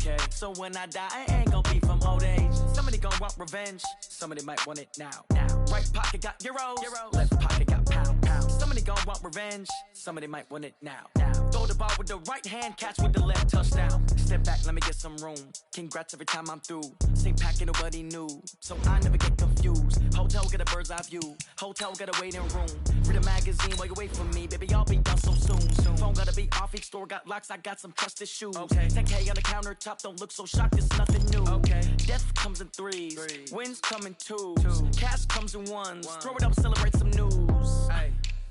Okay, so when I die, I ain't gonna be from old age. Somebody gonna want revenge, somebody might want it now. Right pocket got euros, left pocket got pounds. Somebody gonna want revenge, somebody might want it now. Throw the ball with the right hand, catch with the left, touchdown. Step back, let me get some room. Congrats every time I'm through. Same packet, nobody knew, so I never get confused. Hotel get a bird's eye view, hotel got a waiting room. Read a magazine while you wait for me, baby, I'll be done so soon. Phone gotta be off, each store got locks, I got some trusted shoes. 10K on the countertop, don't look so shocked, it's nothing new. Death comes in threes, wins come in twos, cash comes in ones. Throw it up, celebrate some news.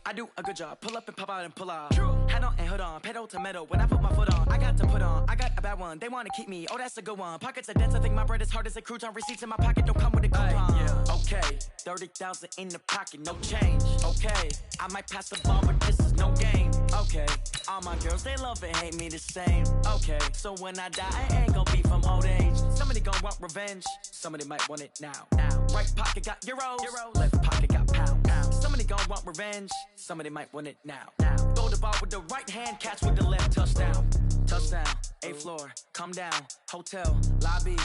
I do a good job, pull up and pop out and pull off. Hat on and hood on, pedal to metal. When I put my foot on, I got to put on. I got a bad one, they wanna keep me. Oh, that's a good one. Pockets are dense, I think my bread is hard as a crouton. Receipts in my pocket don't come with a coupon. Okay, 30,000 in the pocket, no change. Okay, I might pass the ball, but this is no game. Okay, all my girls, they love and hate me the same. Okay, so when I die, I ain't gonna be from old age. Somebody gonna want revenge, somebody might want it now. Right pocket got euros, left pocket got pounds. Somebody gonna want revenge, somebody might want it now. Throw the ball with the right hand, catch with the left, touchdown. Touchdown, 8th floor, come down, hotel, lobby.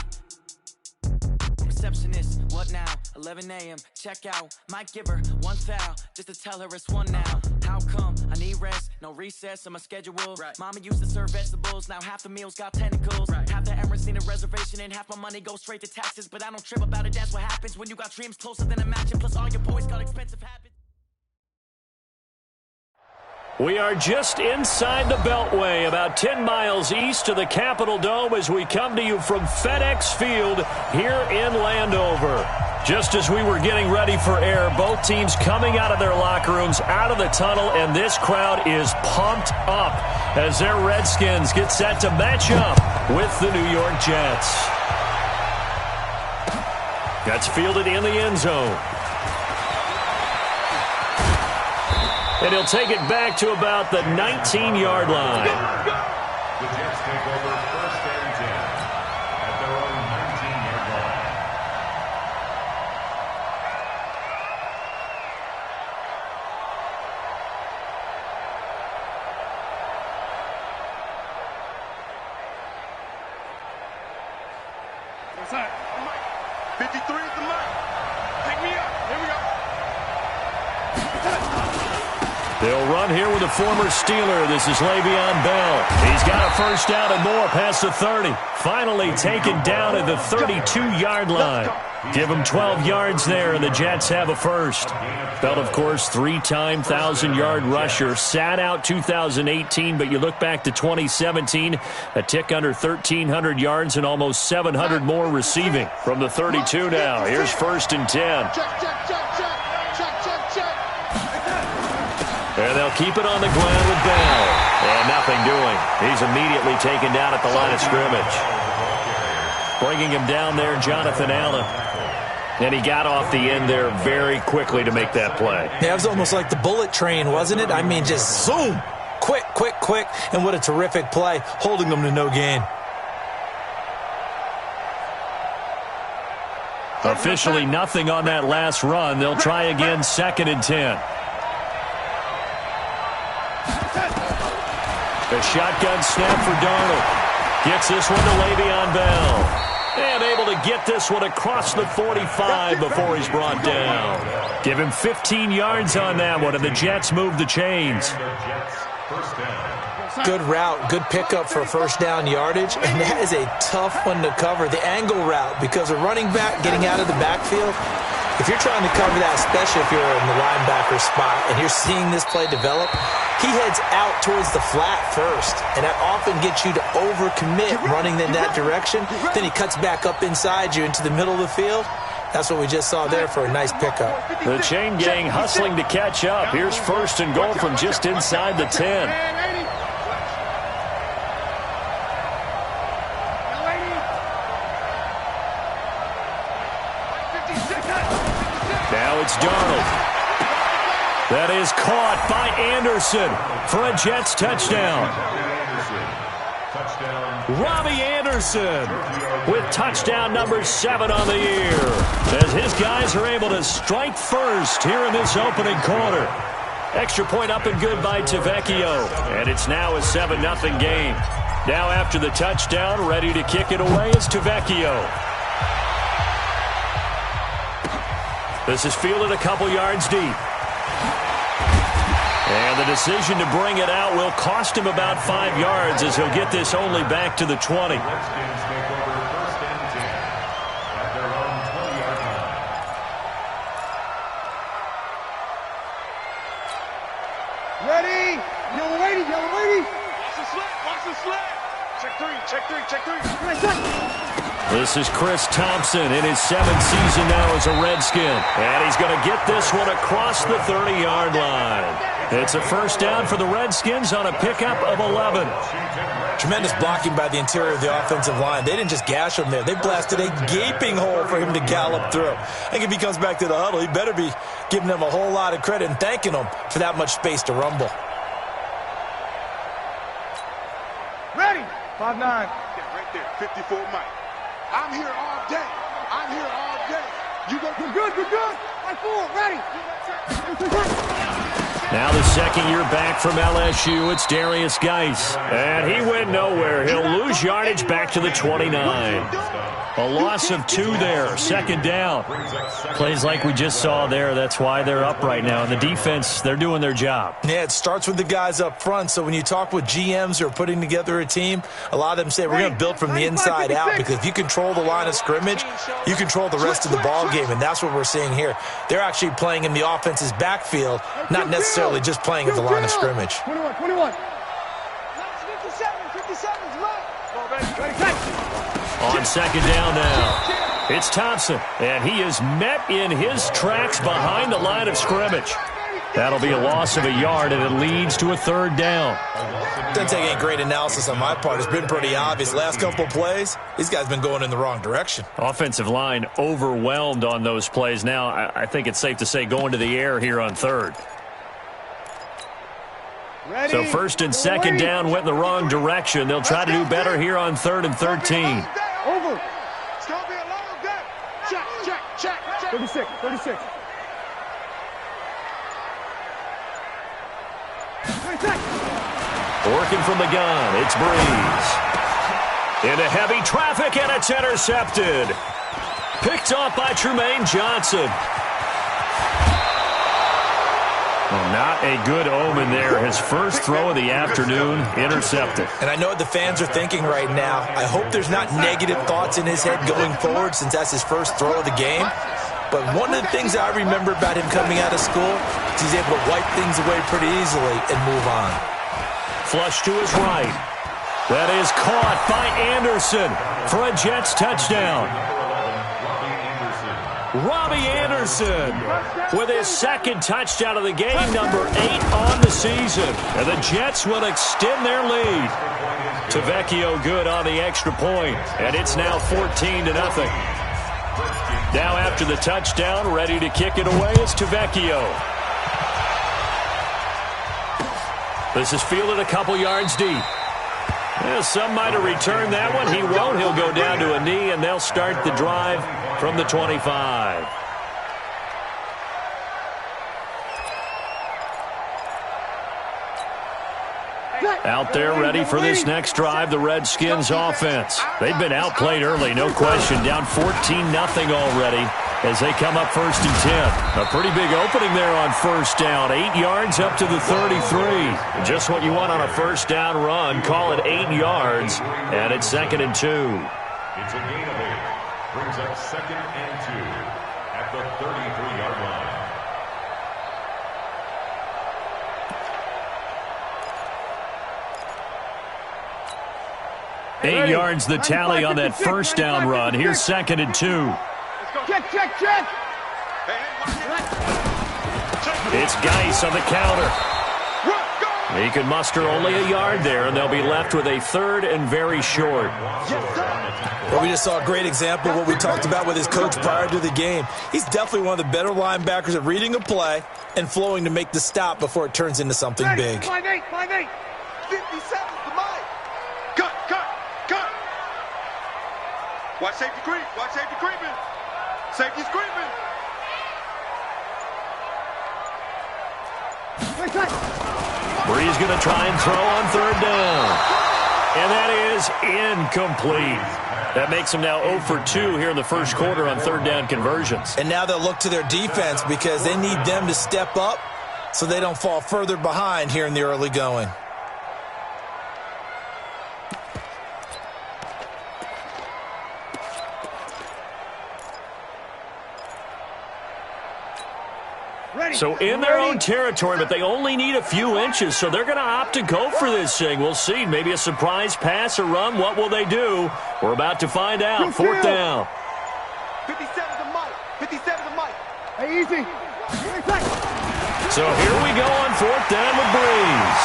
Receptionist, what now? 11 a.m., check out. Might give her one foul, just to tell her it's one now. How come? I need rest, no recess in my schedule. Mama used to serve vegetables, now half the meals got tentacles. Half the Emirates need a reservation and half my money goes straight to taxes. But I don't trip about it, that's what happens when you got dreams closer than a mansion. Plus all your boys got expensive habits. We are just inside the Beltway, about 10 miles east of the Capitol Dome as we come to you from FedEx Field here in Landover. Just as we were getting ready for air, both teams coming out of their locker rooms, out of the tunnel, and this crowd is pumped up as their Redskins get set to match up with the New York Jets. That's fielded in the end zone. And he'll take it back to about the 19-yard line. The Jets take over 1st and 10 at their own 19-yard line. What's that? 53 is the mic. Pick me up. Here we go. They'll run here with a former Steeler. This is Le'Veon Bell. He's got a first down and more past the 30. Finally taken down at the 32-yard line. Give him 12 yards there, and the Jets have a first. Bell, of course, 3-time 1,000-yard rusher. Sat out 2018, but you look back to 2017, a tick under 1,300 yards and almost 700 more receiving. From the 32 now, here's 1st and 10. And they'll keep it on the ground with Bell. And nothing doing. He's immediately taken down at the line of scrimmage. Bringing him down there, Jonathan Allen. And he got off the end there very quickly to make that play. Yeah, it was almost like the bullet train, wasn't it? I mean, just zoom. Quick, quick, quick. And what a terrific play, holding them to no gain. Officially nothing on that last run. They'll try again, 2nd and 10. A shotgun snap for Darnold. Gets this one to Le'Veon Bell. And able to get this one across the 45 before he's brought down. Give him 15 yards on that one, and the Jets move the chains. Good route, good pickup for first down yardage, and that is a tough one to cover, the angle route, because a running back getting out of the backfield, if you're trying to cover that, especially if you're in the linebacker spot and you're seeing this play develop, he heads out towards the flat first, and that often gets you to overcommit running in that direction. Then he cuts back up inside you into the middle of the field. That's what we just saw there for a nice pickup. The chain gang hustling to catch up. Here's 1st and goal from just inside the 10. Now it's Darnold. That is caught by Anderson for a Jets touchdown. Robbie Anderson with touchdown number 7 on the year, as his guys are able to strike first here in this opening quarter. Extra point up and good by Tavecchio, and it's now a 7-0 game. Now after the touchdown, ready to kick it away is Tavecchio. This is fielded a couple yards deep. And the decision to bring it out will cost him about 5 yards as he'll get this only back to the 20. Redskins take over first and 10 at their own 20-yard line. Ready? Yellow lady, yellow lady. Watch the slip, watch the slip. Check three, check three, check three. This is Chris Thompson in his 7th season now as a Redskin. And he's going to get this one across the 30-yard line. It's a first down for the Redskins on a pickup of 11. Tremendous blocking by the interior of the offensive line. They didn't just gash him there. They blasted a gaping hole for him to gallop through. I think if he comes back to the huddle, he better be giving them a whole lot of credit and thanking them for that much space to rumble. Ready? 5'9". Right there, 54 Mike. I'm here all day. I'm here all day. You go. Good, good, good. 5'4", ready. Now the second year back from LSU, it's Darius Geis. And he went nowhere. He'll lose yardage back to the 29. A loss of 2 there, second down. Plays like we just saw there, that's why they're up right now. And the defense, they're doing their job. Yeah, it starts with the guys up front. So when you talk with GMs who are putting together a team, a lot of them say we're going to build from the inside out, because if you control the line of scrimmage, you control the rest of the ball game, and that's what we're seeing here. They're actually playing in the offense's backfield, not necessarily just playing at the line of scrimmage. 21, 21. 57's right. On second down now, it's Thompson, and he is met in his tracks behind the line of scrimmage. That'll be a loss of a yard, and it leads to a third down. Doesn't take any great analysis on my part. It's been pretty obvious. Last couple of plays, these guys been going in the wrong direction. Offensive line overwhelmed on those plays. Now, I think it's safe to say going to the air here on third. Ready? So first and second down went in the wrong direction. They'll try to do better here on 3rd and 13. Over. It's going to be a long day. Check, check, check, check. 36, 36. 26. Working from the gun, it's Breeze. Into heavy traffic, and it's intercepted. Picked off by Trumaine Johnson. Well, not a good omen there. His first throw of the afternoon, intercepted. And I know what the fans are thinking right now. I hope there's not negative thoughts in his head going forward, since that's his first throw of the game. But one of the things I remember about him coming out of school is he's able to wipe things away pretty easily and move on. Flush to his right. That is caught by Anderson for a Jets touchdown. Robbie Anderson with his second touchdown of the game, number 8 on the season. And the Jets will extend their lead. Tavecchio good on the extra point, and it's now 14-0. Now after the touchdown, ready to kick it away is Tavecchio. This is fielded a couple yards deep. Yeah, some might have returned that one. He won't. He'll go down to a knee, and they'll start the drive from the 25. Out there ready for this next drive, the Redskins offense. They've been outplayed early, no question. Down 14-0 already as they come up 1st and 10. A pretty big opening there on first down. 8 yards up to the 33. Just what you want on a first down run. Call it 8 yards, and it's 2nd and 2. It's a gain of 8. Brings up 2nd and 2 at the 33-yard line. Eight yards the tally on that first down run. Here's 2nd and 2. Check, check, check. It's Geis on the counter. He can muster only a yard there, and they'll be left with a 3rd and very short. Well, we just saw a great example of what we talked about with his coach prior to the game. He's definitely one of the better linebackers at reading a play and flowing to make the stop before it turns into something big. 5'8", 5'8". 57 to mine. Cut, cut, cut. Watch safety creep. Watch safety creeping. Safety's creeping. Breeze going to try and throw on 3rd down. And that is incomplete. That makes them now 0 for 2 here in the first quarter on third down conversions. And now they'll look to their defense because they need them to step up so they don't fall further behind here in the early going. So in their own territory, but they only need a few inches, so they're going to opt to go for this thing. We'll see. Maybe a surprise pass or run. What will they do? We're about to find out. Fourth down. 57 to Mike. 57 to Mike. Hey, easy. So here we go on fourth down with Breeze.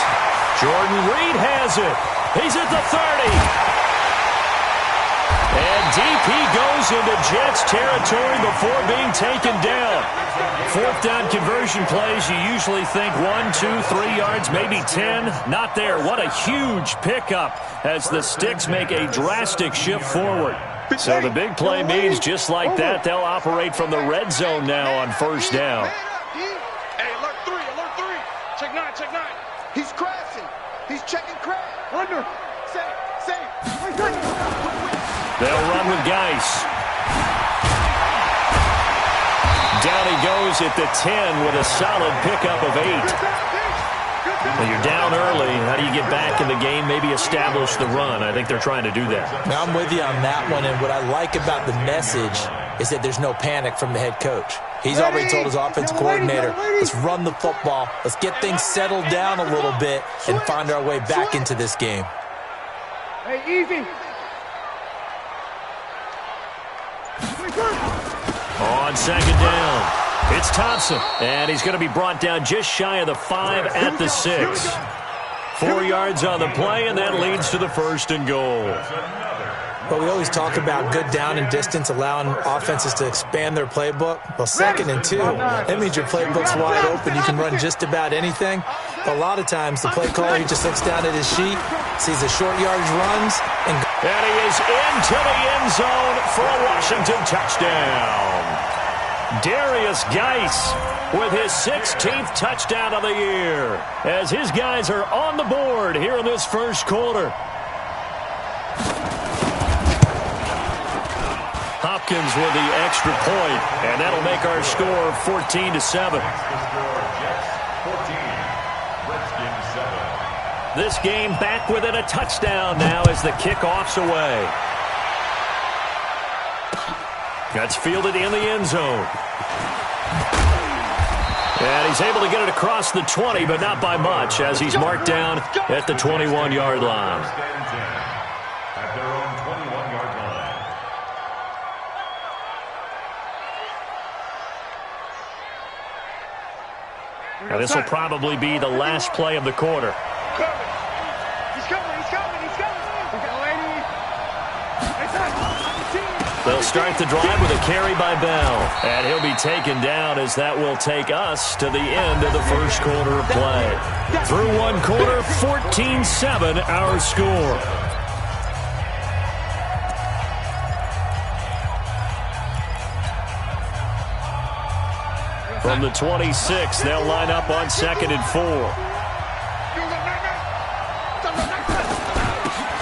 Jordan Reed has it. He's at the 30. And deep he goes into Jets territory before being taken down. Fourth down conversion plays, you usually think 1, 2, 3 yards, maybe 10. Not there. What a huge pickup as the Sticks make a drastic shift forward. So the big play means just like that, they'll operate from the red zone now on first down. Hey, alert 3, alert 3. Check 9, check 9. He's crashing. He's checking crash. Under. Save. They'll run with Geis. Down he goes at the 10 with a solid pickup of 8. Well, you're down early. How do you get back in the game? Maybe establish the run. I think they're trying to do that. Now, I'm with you on that one, and what I like about the message is that there's no panic from the head coach. He's already told his offensive coordinator, let's run the football, let's get things settled down a little bit and find our way back into this game. Hey, easy. On second down, it's Thompson, and he's going to be brought down just shy of the 5 at the 6. 4 yards on the play, and that leads to the first and goal. Well, we always talk about good down and distance, allowing offenses to expand their playbook. Well, 2nd and 2, that means your playbook's wide open. You can run just about anything. But a lot of times, the play caller, he just looks down at his sheet, sees the short yardage runs, and he is into the end zone for a Washington touchdown. Darius Geis with his 16th touchdown of the year as his guys are on the board here in this first quarter. Hopkins with the extra point, and that'll make our score 14-7. This game back within a touchdown now as the kickoff's away. That's fielded in the end zone. And he's able to get it across the 20, but not by much as he's marked down at the 21-yard line. At their own 21-yard line. Now this will probably be the last play of the quarter. They'll start the drive with a carry by Bell. And he'll be taken down as that will take us to the end of the first quarter of play. Through one quarter, 14-7 our score. From the 26, they'll line up on 2nd and 4.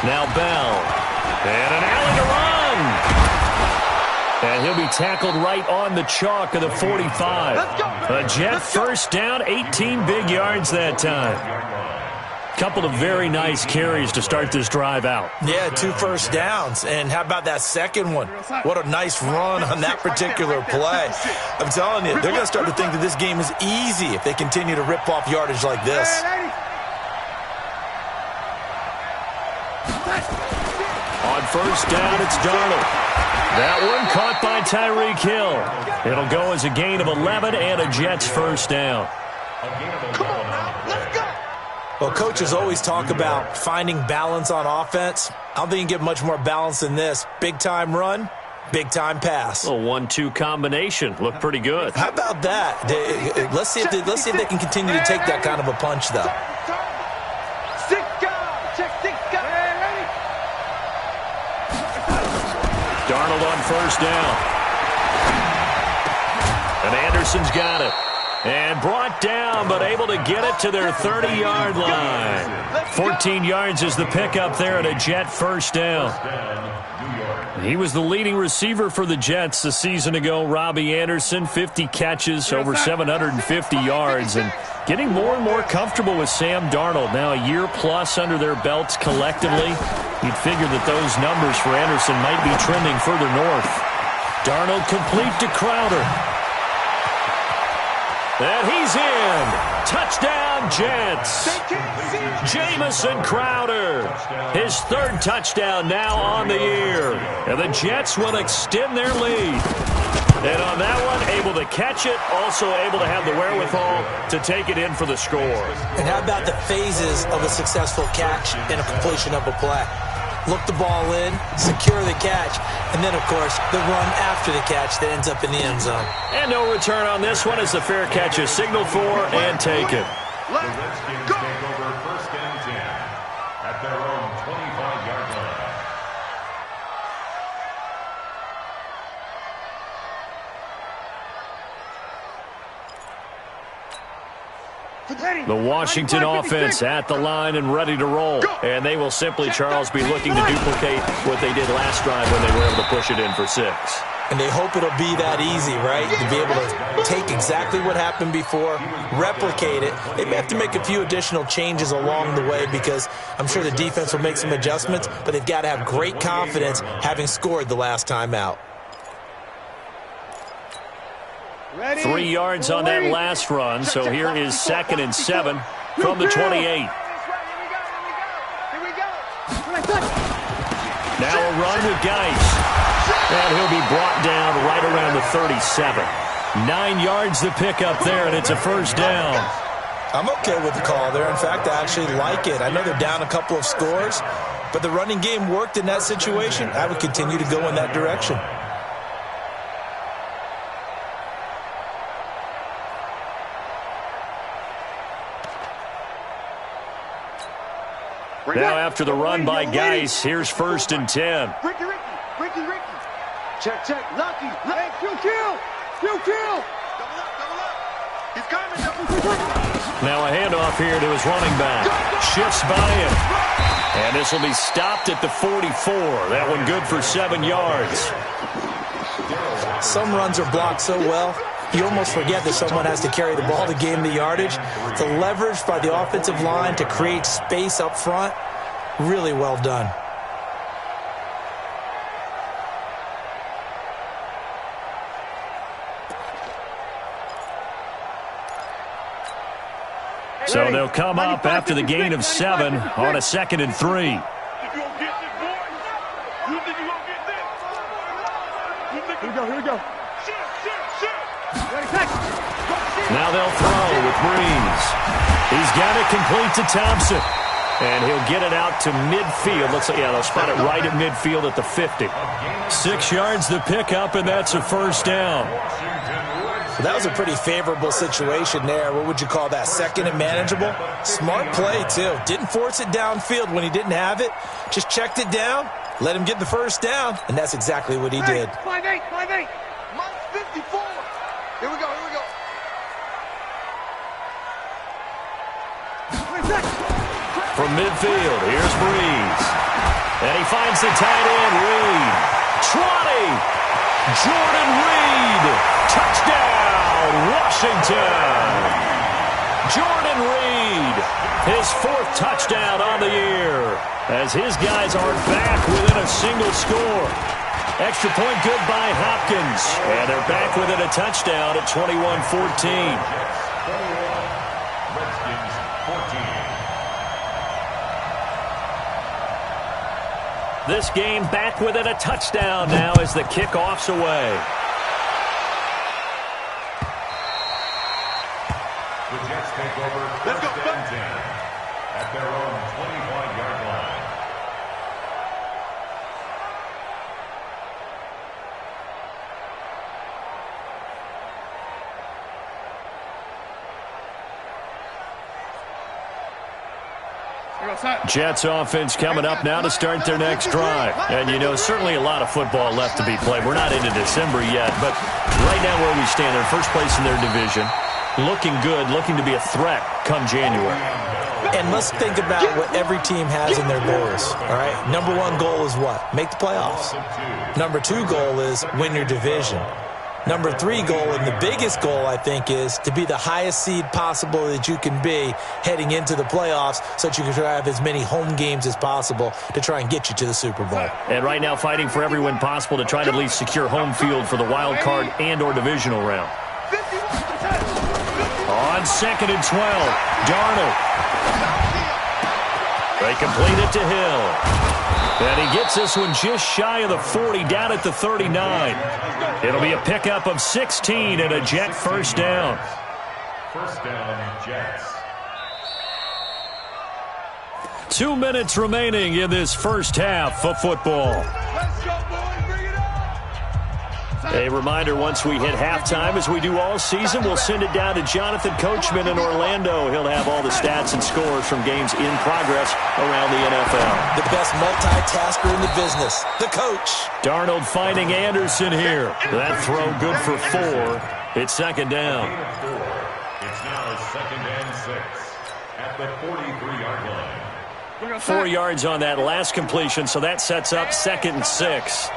Now Bell. And an alley to run. And he'll be tackled right on the chalk of the 45. A Jet first down, 18 big yards that time. Couple of very nice carries to start this drive out. Yeah, 2 first downs. And how about that second one? What a nice run on that particular play. I'm telling you, they're going to start to think that this game is easy if they continue to rip off yardage like this. On first down, it's Darnold. That one caught by Tyreek Hill. It'll go as a gain of 11 and a Jets first down. Come on now, let's go. Well, coaches always talk about finding balance on offense. I don't think you can get much more balance than this. Big-time run, big-time pass. A 1-2 combination. Looked pretty good. How about that? Let's see if they can continue to take that kind of a punch, though. Darnold on first down. And Anderson's got it. And brought down, but able to get it to their 30-yard line. 14 yards is the pickup there at a Jet first down. He was the leading receiver for the Jets a season ago. Robbie Anderson, 50 catches, over 750 yards, and getting more and more comfortable with Sam Darnold. Now a year plus under their belts collectively. You'd figure that those numbers for Anderson might be trending further north. Darnold complete to Crowder. And he's in. Touchdown, Jets. Jamison Crowder. His third touchdown now on the year. And the Jets will extend their lead. And on that one, able to catch it, also able to have the wherewithal to take it in for the score. And how about the phases of a successful catch and a completion of a play? Look the ball in, secure the catch, and then, of course, the run after the catch that ends up in the end zone. And no return on this one as the fair catch is signaled for and taken. The Redskins take over first and 10 at their own 25-yard line. The Washington offense at the line and ready to roll. And they will simply, Charles, be looking to duplicate what they did last drive when they were able to push it in for 6. And they hope it'll be that easy, right? To be able to take exactly what happened before, replicate it. They may have to make a few additional changes along the way because I'm sure the defense will make some adjustments, but they've got to have great confidence having scored the last time out. 3 yards on that last run, so here is 2nd and 7 from the 28. Now a run with Geis. And he'll be brought down right around the 37. 9 yards to pick up there, and it's a first down. I'm okay with the call there. In fact, I actually like it. I know they're down a couple of scores, but the running game worked in that situation. I would continue to go in that direction. Now after the run by Geis, here's 1st and 10. Ricky. Check. Lucky. Hey, kill. Double up. He's coming. Now a handoff here to his running back. Shifts by him. And this will be stopped at the 44. That one good for 7 yards. Some runs are blocked so well, you almost forget that someone has to carry the ball to gain the yardage. The leverage by the offensive line to create space up front, really well done. So they'll come up after the gain of 7 on a 2nd and 3. Here we go. Now they'll throw with Breeze. He's got it complete to Thompson. And he'll get it out to midfield. Looks like, they'll spot it right at midfield at the 50. 6 yards to pick up, and that's a first down. Well, that was a pretty favorable situation there. What would you call that? 2nd and manageable? Smart play, too. Didn't force it downfield when he didn't have it. Just checked it down, let him get the first down, and that's exactly what he did. 5'8". Minus 54. Here we go. From midfield, here's Breeze. And he finds the tight end, Reed. 20. Jordan Reed. Touchdown, Washington. Jordan Reed, his 4th touchdown on the year, as his guys are back within a single score. Extra point good by Hopkins, and they're back within a touchdown at 21-14. This game back within a touchdown now as the kickoff's away. The Jets take over first and 10 at their own 25-yard line. Jets offense coming up now to start their next drive. And, certainly a lot of football left to be played. We're not into December yet, but right now where we stand, they're first place in their division. looking good, looking to be a threat come January. And let's think about what every team has in their goals, all right? Number one goal is what? Make the playoffs. Number two goal is win your division. Number three goal, and the biggest goal, I think, is to be the highest seed possible that you can be heading into the playoffs so that you can have as many home games as possible to try and get you to the Super Bowl. And right now fighting for every win possible to try to at least secure home field for the wild card and or divisional round. On 2nd and 12, Darnold. They complete it to Hill. And he gets this one just shy of the 40, down at the 39. It'll be a pickup of 16 and a Jet first down. First down, Jets. 2 minutes remaining in this first half of football. Let's go, boys. Bring it on. A reminder, once we hit halftime, as we do all season, we'll send it down to Jonathan Coachman in Orlando. He'll have all the stats and scores from games in progress around the NFL. The best multitasker in the business, the coach. Darnold finding Anderson here. That throw good for 4. It's second down. It's now 2nd and 6 at the 43-yard line. 4 yards on that last completion, so that sets up 2nd and 6.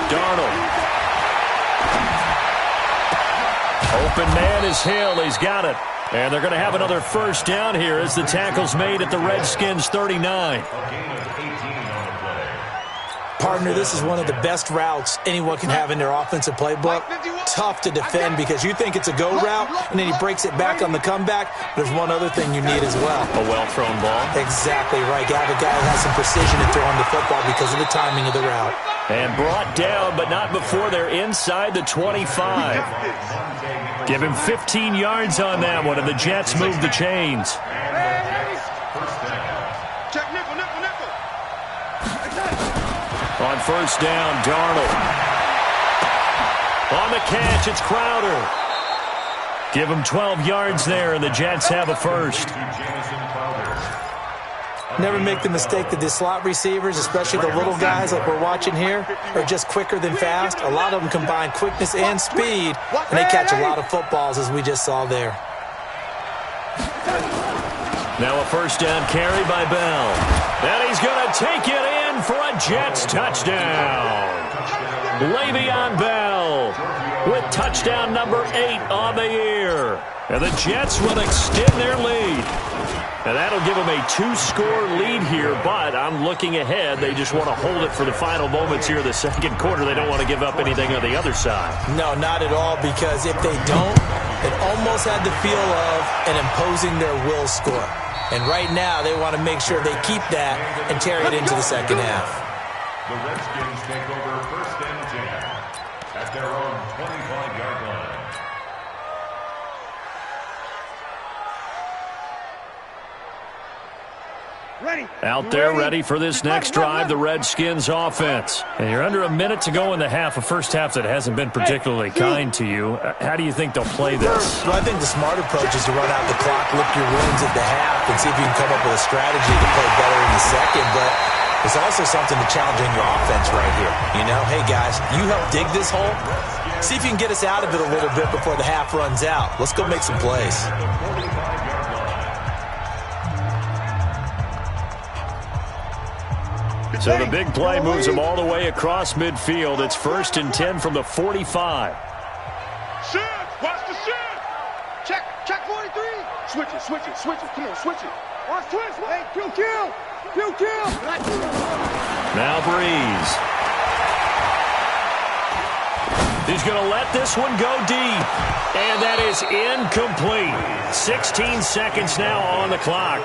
Darnold. Open man is Hill. He's got it. And they're going to have another first down here as the tackle's made at the Redskins' 39. Partner, this is one of the best routes anyone can have in their offensive playbook. Tough to defend because you think it's a go route, and then he breaks it back on the comeback. There's one other thing you need as well. A well-thrown ball. Exactly right. You have a guy who has some precision in throwing the football because of the timing of the route. And brought down, but not before they're inside the 25. Give him 15 yards on that one, and the Jets move the chains. Check nickel, nickel, nickel. On first down, Darnold. On the catch, it's Crowder. Give him 12 yards there, and the Jets have a first. Never make the mistake that the slot receivers, especially the little guys like we're watching here, are just quicker than fast. A lot of them combine quickness and speed, and they catch a lot of footballs, as we just saw there. Now a first down carry by Bell. And he's going to take it in for a Jets touchdown. Le'Veon Bell with touchdown number 8 on the year. And the Jets will extend their lead. And that'll give them a 2-score lead here, but I'm looking ahead. They just want to hold it for the final moments here of the second quarter. They don't want to give up anything on the other side. No, not at all, because if they don't, it almost had the feel of an imposing their will score. And right now, they want to make sure they keep that and carry it into the second half. The Redskins take over 1st and 10 at their own 25-yard line. Out there ready for this next drive, the Redskins offense. And you're under a minute to go in the half, a first half that hasn't been particularly kind to you. How do you think they'll play this? Well, I think the smart approach is to run out the clock, lick your wounds at the half, and see if you can come up with a strategy to play better in the second. But there's also something to challenging your offense right here. You know, hey, guys, you help dig this hole. See if you can get us out of it a little bit before the half runs out. Let's go make some plays. So the big play moves them all the way across midfield. It's 1st and 10 from the 45. Shift. Watch the shift. Check 43. Switch it, switch it, switch it. Come on, switch it. Watch twist. Hey, kill. Now Breeze. He's going to let this one go deep. And that is incomplete. 16 seconds now on the clock.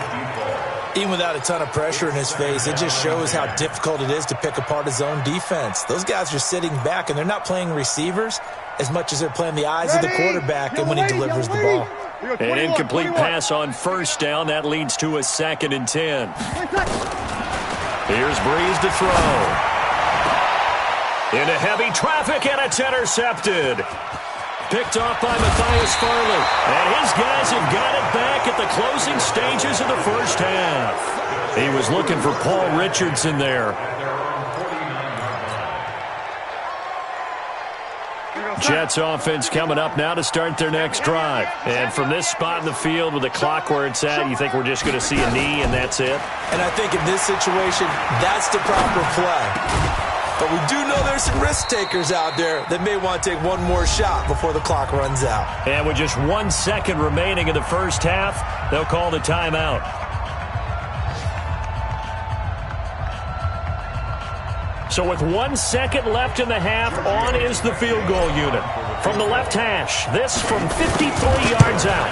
Even without a ton of pressure in his face, it just shows how difficult it is to pick apart his own defense. Those guys are sitting back, and they're not playing receivers as much as they're playing the eyes of the quarterback and when he delivers the ball. An incomplete pass on first down. That leads to a 2nd and 10. Here's Breeze to throw. Into heavy traffic, and it's intercepted. Picked off by Matthias Farley. And his guys have got it back at the closing stages of the first half. He was looking for Paul Richardson there. Jets offense coming up now to start their next drive. And from this spot in the field with the clock where it's at, you think we're just going to see a knee and that's it? And I think in this situation, that's the proper play. But we do know there's some risk takers out there that may want to take one more shot before the clock runs out. And with just 1 second remaining in the first half, they'll call the timeout. So with 1 second left in the half, on is the field goal unit. From the left hash, this from 53 yards out.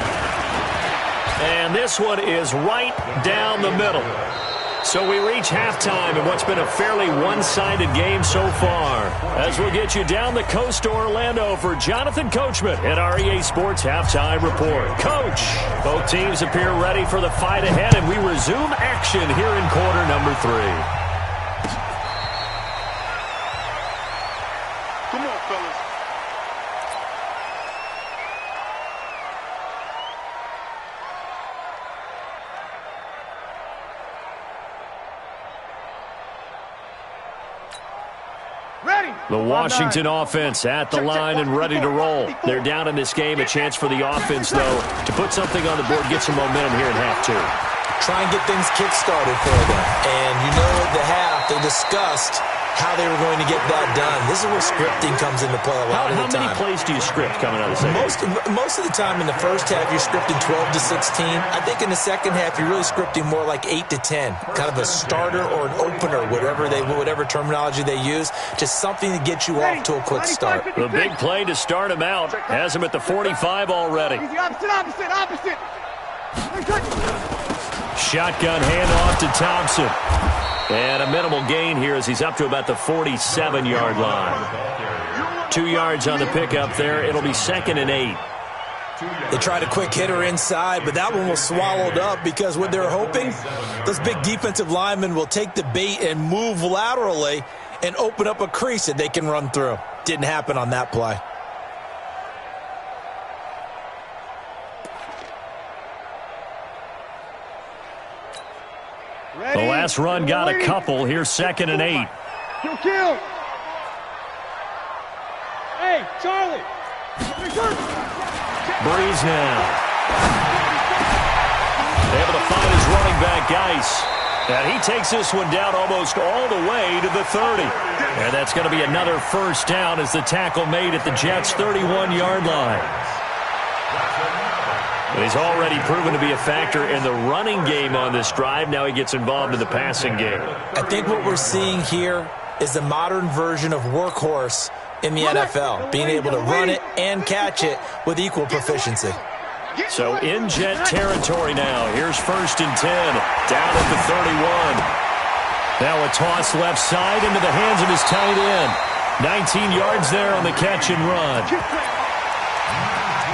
And this one is right down the middle. So we reach halftime in what's been a fairly one-sided game so far. As we'll get you down the coast to Orlando for Jonathan Coachman at our EA Sports Halftime Report. Coach, both teams appear ready for the fight ahead, and we resume action here in quarter number 3. Come on, fellas. The Washington offense at the line and ready to roll. They're down in this game. A chance for the offense, though, to put something on the board, get some momentum here in half 2. Try and get things kick-started for them. And you know at the half, they discussed how they were going to get that done. This is where scripting comes into play a lot of the time. How many plays do you script coming out of the second? Most of the time in the first half, you're scripting 12 to 16. I think in the second half, you're really scripting more like 8 to 10. Kind of a starter or an opener, whatever terminology they use. Just something to get you off to a quick start. The big play to start him out has him at the 45 already. Opposite. Shotgun handoff to Thompson. And a minimal gain here as he's up to about the 47-yard line. 2 yards on the pickup there. It'll be 2nd and 8. They tried a quick hitter inside, but that one was swallowed up because what they're hoping, those big defensive linemen will take the bait and move laterally and open up a crease that they can run through. Didn't happen on that play. The last run got a couple. Here's 2nd and 8. Kill. Hey, Charlie. Breeze now. Able to find his running back, Geis. And he takes this one down almost all the way to the 30. And that's going to be another first down as the tackle made at the Jets' 31-yard line. But he's already proven to be a factor in the running game on this drive. Now he gets involved in the passing game. I think what we're seeing here is the modern version of workhorse in the NFL, being able to run it and catch it with equal proficiency. So in Jet territory now. Here's 1st and 10, down at the 31. Now a toss left side into the hands of his tight end. 19 yards there on the catch and run.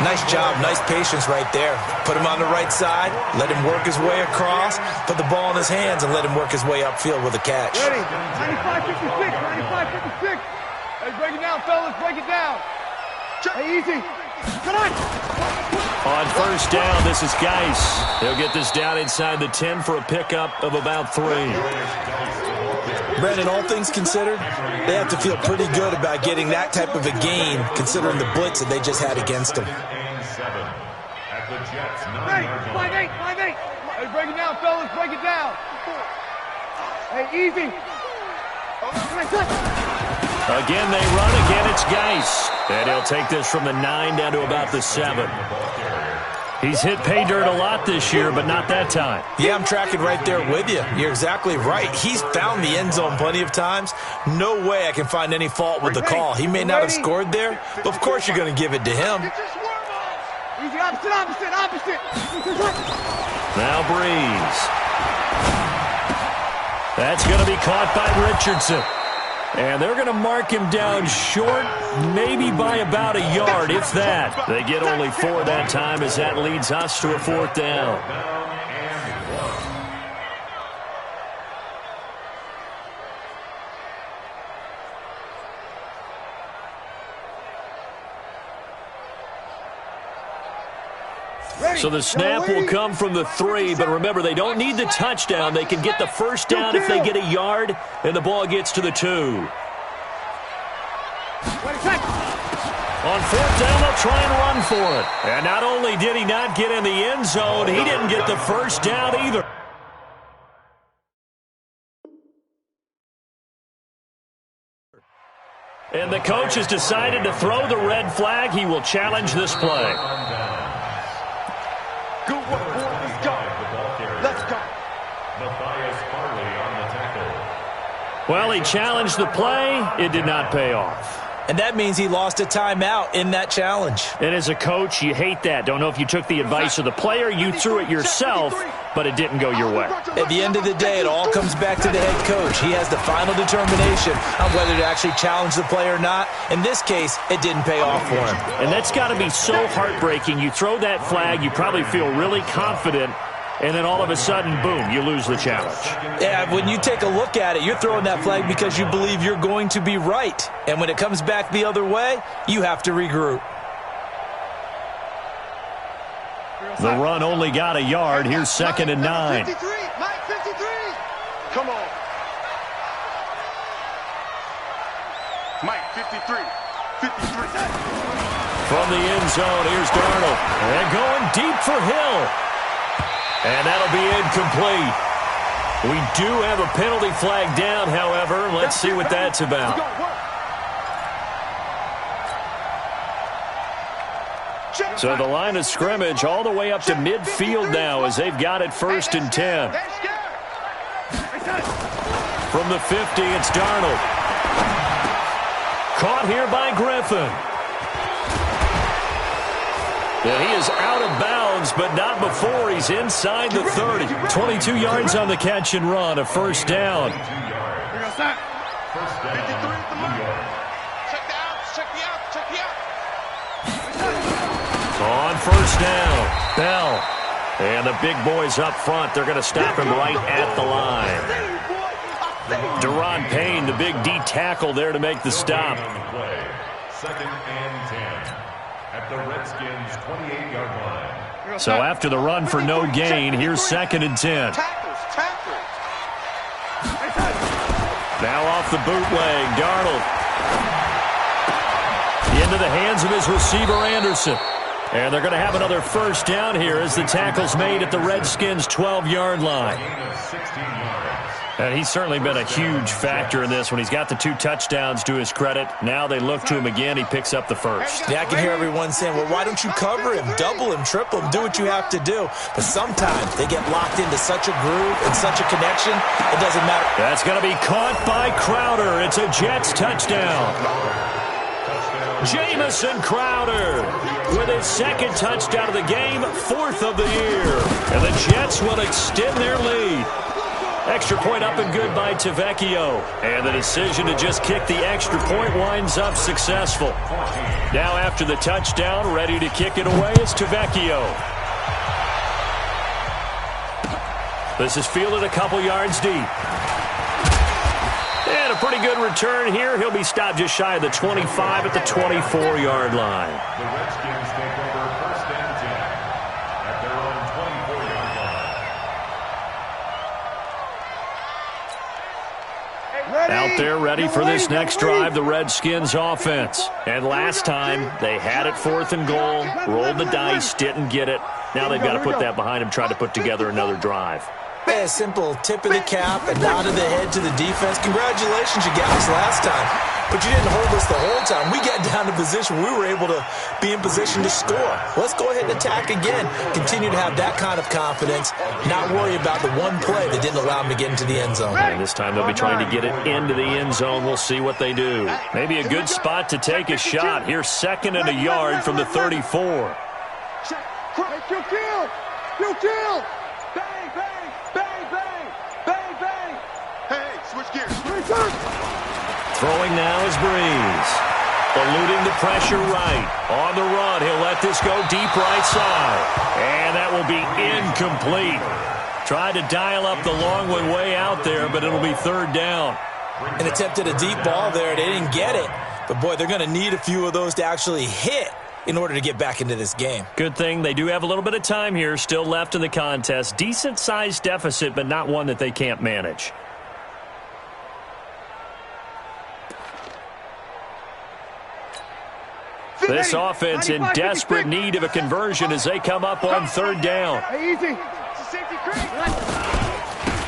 Nice job, nice patience right there. Put him on the right side, let him work his way across, put the ball in his hands, and let him work his way upfield with a catch. Ready, 95-56. Hey, break it down, fellas, break it down. Hey, easy. Come on. On first down, this is Geis. They'll get this down inside the 10 for a pickup of about 3. Brandon, all things considered, they have to feel pretty good about getting that type of a gain, considering the blitz that they just had against them. Ready, 5-8. Hey, break it down, fellas, break it down. Hey, easy. Again, they run. Again, it's Geis. And he'll take this from the 9 down to about the 7. He's hit pay dirt a lot this year, but not that time. Yeah, I'm tracking right there with you. You're exactly right. He's found the end zone plenty of times. No way I can find any fault with the call. He may not have scored there, but of course you're going to give it to him. Easy, opposite. Now Breeze. That's going to be caught by Richardson. And they're going to mark him down short, maybe by about a yard, if that. They get only 4 that time as that leads us to a 4th down. So the snap will come from the 3, but remember, they don't need the touchdown. They can get the first down if they get a yard, and the ball gets to the 2. On fourth down, they'll try and run for it. And not only did he not get in the end zone, he didn't get the first down either. And the coach has decided to throw the red flag. He will challenge this play. Good work, boy. Let's go. Let's go. Well, he challenged the play. It did not pay off. And that means he lost a timeout in that challenge. And as a coach, you hate that. Don't know if you took the advice of the player, you threw it yourself, but it didn't go your way. At the end of the day, it all comes back to the head coach. He has the final determination on whether to actually challenge the play or not. In this case, it didn't pay off for him. And that's got to be so heartbreaking. You throw that flag, you probably feel really confident, and then all of a sudden, boom, you lose the challenge. Yeah, when you take a look at it, you're throwing that flag because you believe you're going to be right. And when it comes back the other way, you have to regroup. The run only got a yard. Here's 2nd and 9. 53, Mike 53. Come on. Mike 53. 53. From the end zone, here's Darnold. And going deep for Hill. And that'll be incomplete. We do have a penalty flag down, however. Let's see what that's about. So the line of scrimmage all the way up to midfield now as they've got it 1st and 10. From the 50, it's Darnold. Caught here by Griffin. And he is out of bounds, but not before he's inside the 30. 22 yards on the catch and run, a 1st down. On 1st down, Bell. And the big boys up front, they're going to stop him right at the line. Deron Payne, the big D tackle there to make the stop. 2nd and 10 at the Redskins' 28-yard line. So after the run for no gain, here's 2nd and 10. Now off the bootleg, Darnold. Into the hands of his receiver, Anderson. And they're going to have another 1st down here as the tackle's made at the Redskins' 12-yard line. And he's certainly been a huge factor in this when he's got the 2 touchdowns to his credit. Now they look to him again. He picks up the 1st. Yeah, I can hear everyone saying, well, why don't you cover him, double him, triple him, do what you have to do. But sometimes they get locked into such a groove and such a connection, it doesn't matter. That's going to be caught by Crowder. It's a Jets touchdown. Jamison Crowder with his 2nd touchdown of the game, 4th of the year. And the Jets will extend their lead. Extra point up and good by Tavecchio. And the decision to just kick the extra point winds up successful. Now after the touchdown, ready to kick it away is Tavecchio. This is fielded a couple yards deep. And a pretty good return here. He'll be stopped just shy of the 25 at the 24-yard line. The Redskins take over 1st and 10 at their own 24-yard line. Out there ready for this next drive, the Redskins offense. And last time, they had it 4th and goal, rolled the dice, didn't get it. Now they've got to put that behind them, try to put together another drive. A simple tip of the cap, a nod of the head to the defense. Congratulations, you got us last time. But you didn't hold us the whole time. We got down to position. We were able to be in position to score. Let's go ahead and attack again. Continue to have that kind of confidence. Not worry about the one play that didn't allow them to get into the end zone. And this time they'll be trying to get it into the end zone. We'll see what they do. Maybe a good spot to take a shot. Here's 2nd and a yard from the 34. You kill! You kill! Bang, bang, bang, bang, bang, bang. Hey, switch gears. Throwing now is Breeze. Eluding the pressure right. On the run, he'll let this go deep right side. And that will be incomplete. Tried to dial up the long one way out there, but it'll be 3rd down. An attempt at a deep ball there. They didn't get it. But, boy, they're going to need a few of those to actually hit in order to get back into this game. Good thing they do have a little bit of time here still left in the contest. Decent-sized deficit, but not one that they can't manage. This offense in desperate need of a conversion as they come up on third down.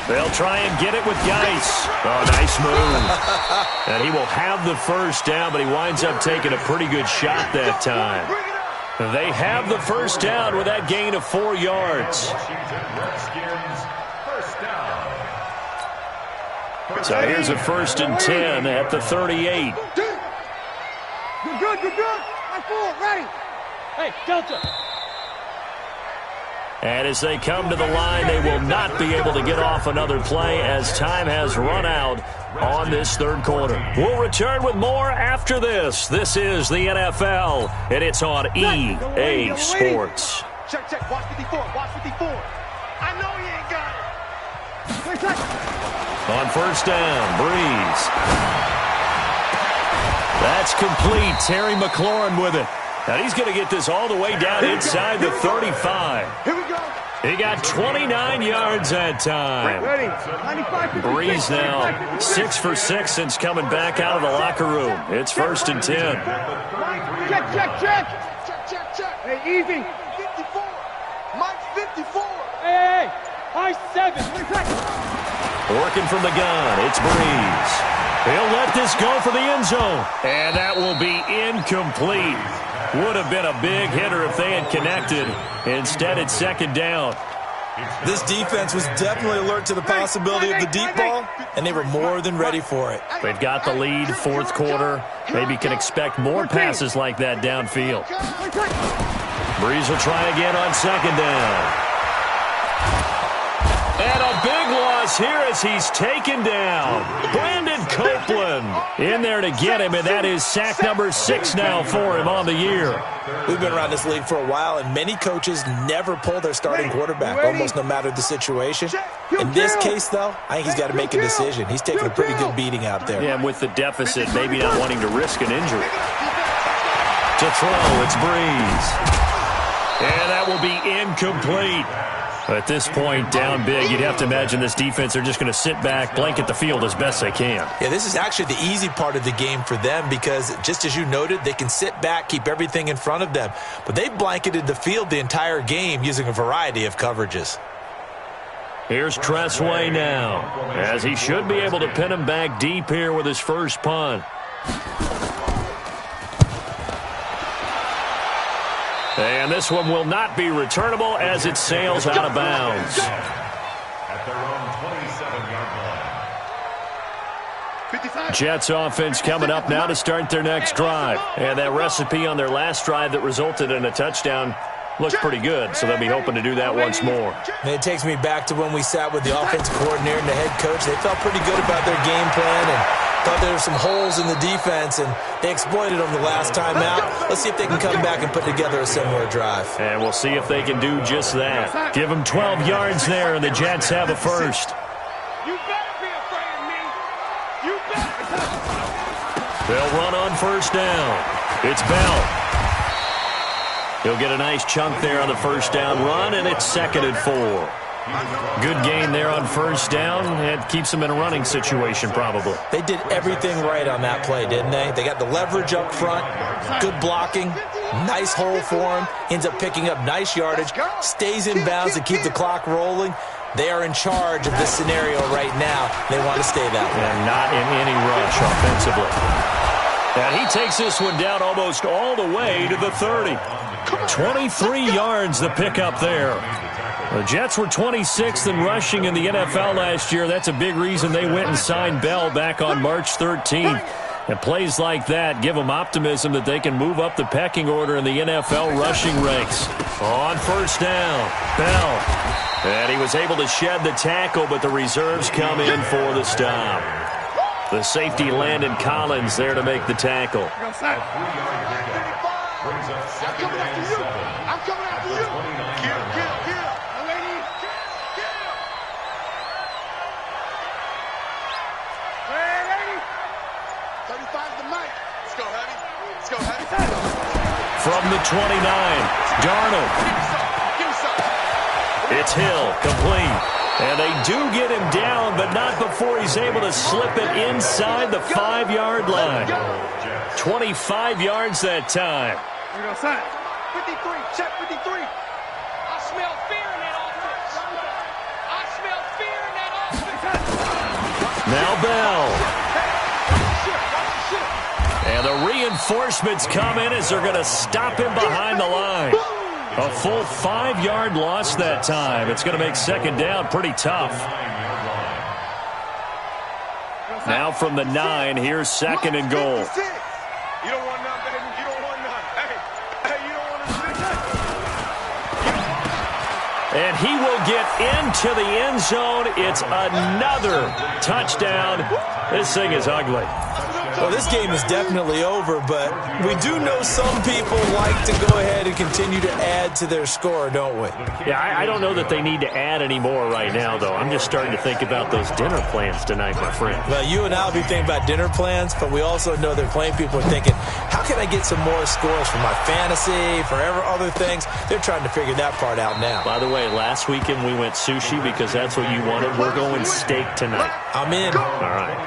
They'll try and get it with Geis. Oh, nice move. And he will have the first down, but he winds up taking a pretty good shot that time. They have the first down with that gain of 4 yards. So here's a 1st and 10 at the 38. Good. My four, ready. Hey, Delta. And as they come to the line, they will not be able to get off another play as time has run out on this third quarter. We'll return with more after this. This is the NFL, and it's on EA Sports. Check. Watch 54. I know he ain't got it. On first down, Breeze. That's complete. Terry McLaurin with it. And he's going to get this all the way down inside the 35. Here we go. He got 29 yards that time. Breeze now 6 for 6 since coming back out of the locker room. It's 1st and 10. Check. Hey, easy. 54. Mike's 54. Hey, high 7. Working from the gun, it's Breeze. He'll let this go for the end zone. And that will be incomplete. Would have been a big hitter if they had connected. Instead, it's 2nd down. This defense was definitely alert to the possibility of the deep ball, and they were more than ready for it. They've got the lead, 4th quarter. Maybe can expect more passes like that downfield. Breeze will try again on 2nd down. And a big loss here as he's taken down. Brandon Copeland in there to get him, and that is sack number 6 now for him on the year. We've been around this league for a while, and many coaches never pull their starting quarterback, almost no matter the situation. In this case, though, I think he's got to make a decision. He's taking a pretty good beating out there. Yeah, and with the deficit, maybe not wanting to risk an injury. To throw, it's Breeze. And that will be incomplete. At this point, down big, you'd have to imagine this defense are just going to sit back, blanket the field as best they can. Yeah, this is actually the easy part of the game for them because, just as you noted, they can sit back, keep everything in front of them. But they've blanketed the field the entire game using a variety of coverages. Here's Tressway now, as he should be able to pin him back deep here with his first punt. And this one will not be returnable as it sails out of bounds. At their own 27-yard line. Jets offense coming up now to start their next drive. And that recipe on their last drive that resulted in a touchdown looks pretty good, so they'll be hoping to do that once more. And it takes me back to when we sat with the offensive coordinator and the head coach. They felt pretty good about their game plan and thought there were some holes in the defense, and they exploited them the last time out. Let's see if they can come back and put together a similar drive. And we'll see if they can do just that. Give them 12 yards there, and the Jets have a first. You better be afraid of me. You better. They'll run on first down. It's Bell. He'll get a nice chunk there on the first down run, and it's 2nd and 4. Good gain there on first down. It keeps them in a running situation, probably. They did everything right on that play, didn't they? They got the leverage up front, good blocking, nice hole for him, ends up picking up nice yardage, stays in bounds and keep the clock rolling. They are in charge of this scenario right now. They want to stay that way. And not in any rush offensively. And he takes this one down almost all the way to the 30. 23 yards the pickup there. The Jets were 26th in rushing in the NFL last year. That's a big reason they went and signed Bell back on March 13th. And plays like that give them optimism that they can move up the pecking order in the NFL rushing ranks. On first down, Bell. And he was able to shed the tackle, but the reserves come in for the stop. The safety, Landon Collins, there to make the tackle. I'm coming after you. I'm coming after you. Get him. Lady. Get him. Hey, lady. 35 to Mike. Let's go, Heavy. From the 29, Darnold. Give me some. It's Hill, complete. And they do get him down, but not before he's able to slip it inside the 5-yard line. 25 yards that time. Here we go, sign. 53, check 53. I smell fear in that offense. I smell fear in that offense. Now Bell. And the reinforcements come in as they're going to stop him behind the line. A full 5-yard loss that time. It's going to make second down pretty tough. Now from the 9, here's second and goal. You don't want none, baby. You don't want none. Hey, you don't want none. And he will get into the end zone. It's another touchdown. This thing is ugly. Well, this game is definitely over, but we do know some people like to go ahead and continue to add to their score, don't we? Yeah, I don't know that they need to add any more right now, though. I'm just starting to think about those dinner plans tonight, my friend. Well, you and I will be thinking about dinner plans, but we also know there are plenty of people are thinking, how can I get some more scores for my fantasy, for other things? They're trying to figure that part out now. By the way, last weekend we went sushi because that's what you wanted. We're going steak tonight. I'm in. All right.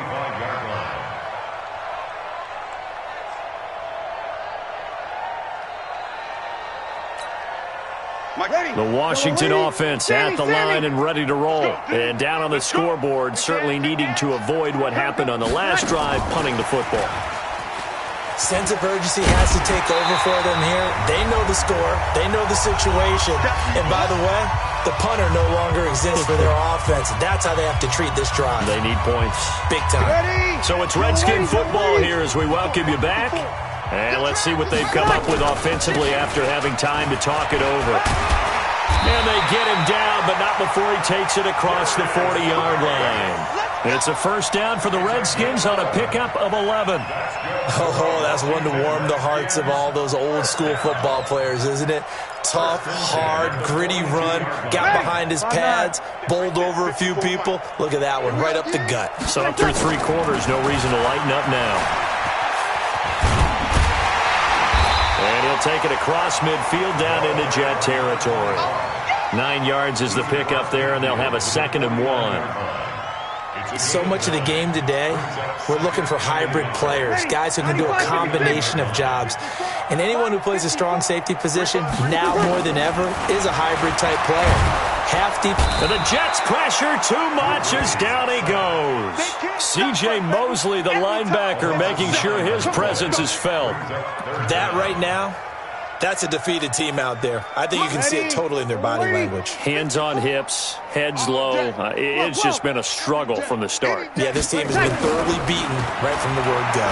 The Washington offense at the line and ready to roll. And down on the scoreboard, certainly needing to avoid what happened on the last drive, punting the football. Sense of urgency has to take over for them here. They know the score. They know the situation. And by the way, the punter no longer exists for their offense. That's how they have to treat this drive. They need points. Big time. So it's Redskin football here as we welcome you back. And let's see what they've come up with offensively after having time to talk it over. And they get him down, but not before he takes it across the 40-yard line. It's a first down for the Redskins on a pickup of 11. Oh, that's one to warm the hearts of all those old-school football players, isn't it? Tough, hard, gritty run, got behind his pads, bowled over a few people. Look at that one, right up the gut. So up through 3 quarters, no reason to lighten up now. And he'll take it across midfield down into Jet territory. 9 yards is the pickup there, and they'll have a 2nd and 1. So much of the game today, we're looking for hybrid players, guys who can do a combination of jobs. And anyone who plays a strong safety position, now more than ever, is a hybrid-type player. Half deep. And the Jets pressure too much as down he goes. C.J. Mosley, the linebacker, making sure his presence is felt. That right now, that's a defeated team out there. I think you can see it totally in their body language. Hands on hips, heads low. It's just been a struggle from the start. Yeah, this team has been thoroughly beaten right from the word go.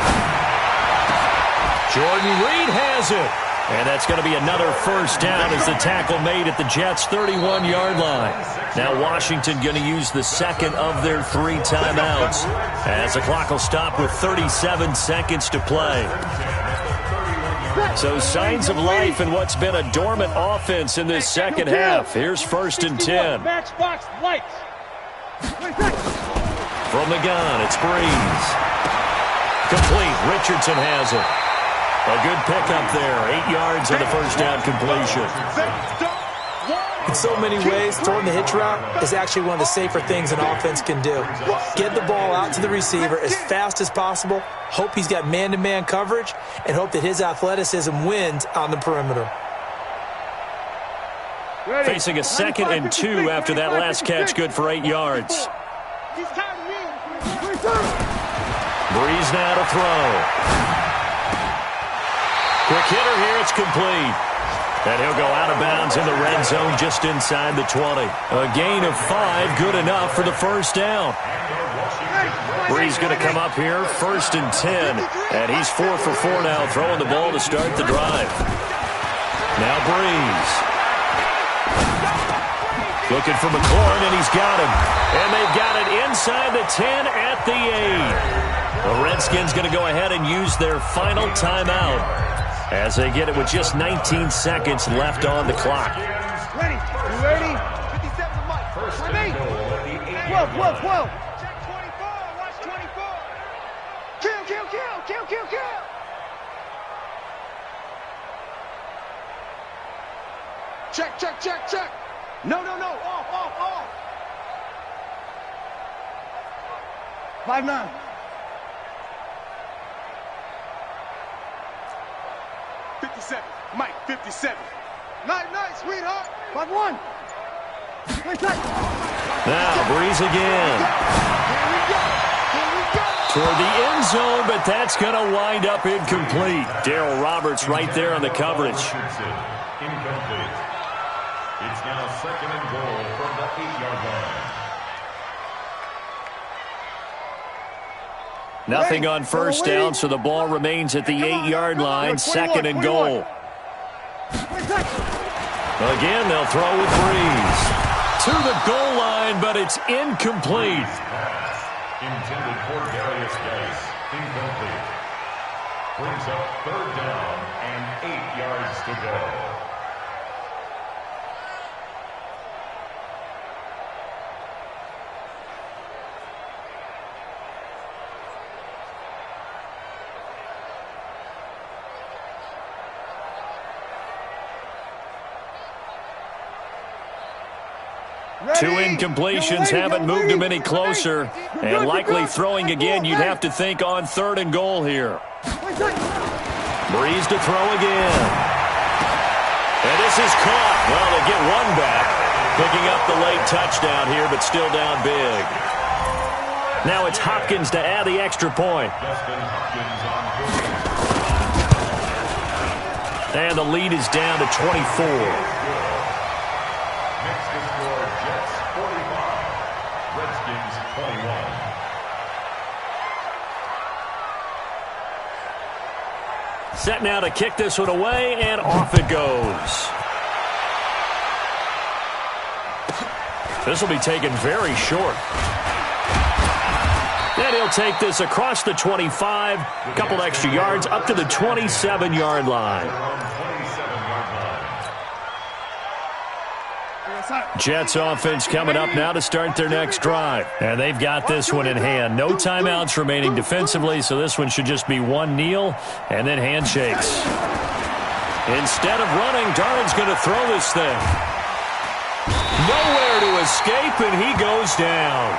Jordan Reed has it. And that's going to be another first down as the tackle made at the Jets' 31-yard line. Now Washington going to use the second of their 3 timeouts as the clock will stop with 37 seconds to play. So signs of life in what's been a dormant offense in this second half. Here's 1st and 10. Matchbox lights. From the gun, it's Breeze. Complete. Richardson has it. A good pickup there. 8 yards on the first down completion. In so many ways, throwing the hitch route is actually one of the safer things an offense can do. Get the ball out to the receiver as fast as possible, hope he's got man-to-man coverage, and hope that his athleticism wins on the perimeter. Facing a 2nd and 2 after that last catch, good for 8 yards. Breeze now to throw. Quick hitter here, it's complete. And he'll go out of bounds in the red zone just inside the 20. A gain of 5, good enough for the first down. Breeze going to come up here, 1st and 10. And he's 4 for 4 now, throwing the ball to start the drive. Now Breeze. Looking for McLaurin, and he's got him. And they've got it inside the 10 at the 8. The Redskins going to go ahead and use their final timeout as they get it with just 19 seconds left on the clock. Ready? You ready? 57 to Mike. First and 12. Check 24. Watch 24. Kill. Check. No. Off. 5'9". Mike, 57. Night, sweetheart. 5'1". Now, Breeze again. Here we go. Toward the end zone, but that's going to wind up incomplete. Darryl Roberts right there on the coverage. Incomplete. It's now 2nd and goal from the 8-yard line. Nothing on first down, so the ball remains at the 8-yard line. 2nd and goal. Again, they'll throw with Breeze. To the goal line, but it's incomplete. Intended for Darius Geis. Incomplete. Brings up 3rd down and 8 yards to go. Two incompletions haven't moved him any closer. And likely throwing again, you'd have to think on 3rd and goal here. Breeze to throw again. And this is caught. Well, they get one back. Picking up the late touchdown here, but still down big. Now it's Hopkins to add the extra point. And the lead is down to 24. Set now to kick this one away, and off it goes. This will be taken very short. And he'll take this across the 25, a couple extra yards, up to the 27-yard line. Jets offense coming up now to start their next drive. And they've got this one in hand. No timeouts remaining defensively, so this one should just be one kneel and then handshakes. Instead of running, Darnold's going to throw this thing. Nowhere to escape, and he goes down.